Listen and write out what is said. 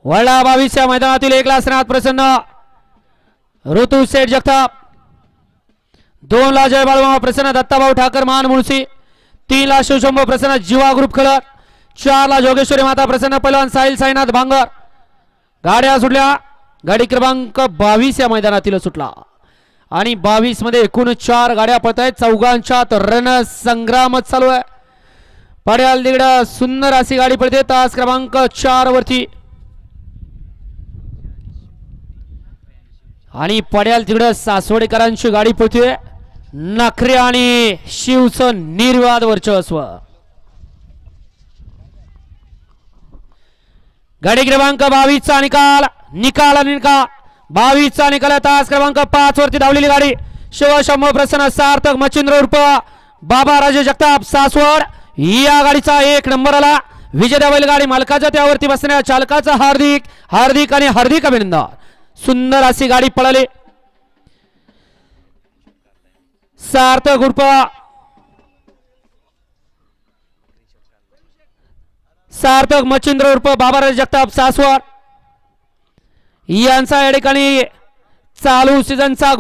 वळला 22 या मैदानातील एक लासनाथ प्रसन्न ऋतू सेठ जगताप, 2 ला जय बाळूमामा प्रसन्न दत्ताभाऊ ठाकर मान मुळशी, 3 ला शिवशंभू प्रसन्न जीवा ग्रुप खळद, 4 ला जोगेश्वरी माता प्रसन्न पैलवान साहिल साईनाथ भांगर. गाड्या सुटल्या. गाडी क्रमांक 22 या मैदानातील सुटला आणि 22 मध्ये एकूण 4 गाड्या पळत आहेत. चौघांच्यात रण संग्राम चालू आहे. पड्याल तिकड सुंदर अशी गाडी पळते तास क्रमांक 4 वरती आणि पड्याल तिकड सासवडेकरांची गाडी पळते. नखरे आणि शिवचं निर्वाद वर्चस्व. गाडी क्रमांक 22 चा निकाल 22 चा निकाल तास क्रमांक 5 वरती धावलेली गाडी शिवशंभू प्रसन्न सार्थक मच्छिंद्र उर्फ बाबा राजे जगताप सासवड या गाडीचा 1 नंबर आला. विजेता बैलगाडी मालकाचा त्यावरती बसणाऱ्या चालकाचा हार्दिक हार्दिक आणि हार्दिक अभिनंदन. सुंदर अशी गाडी पळाली. सार्थक उर्फ सार्थक मच्छिंद्र उर्फ बाबाराज जगताप सासवड यांचा या ठिकाणी चालू सीझनचा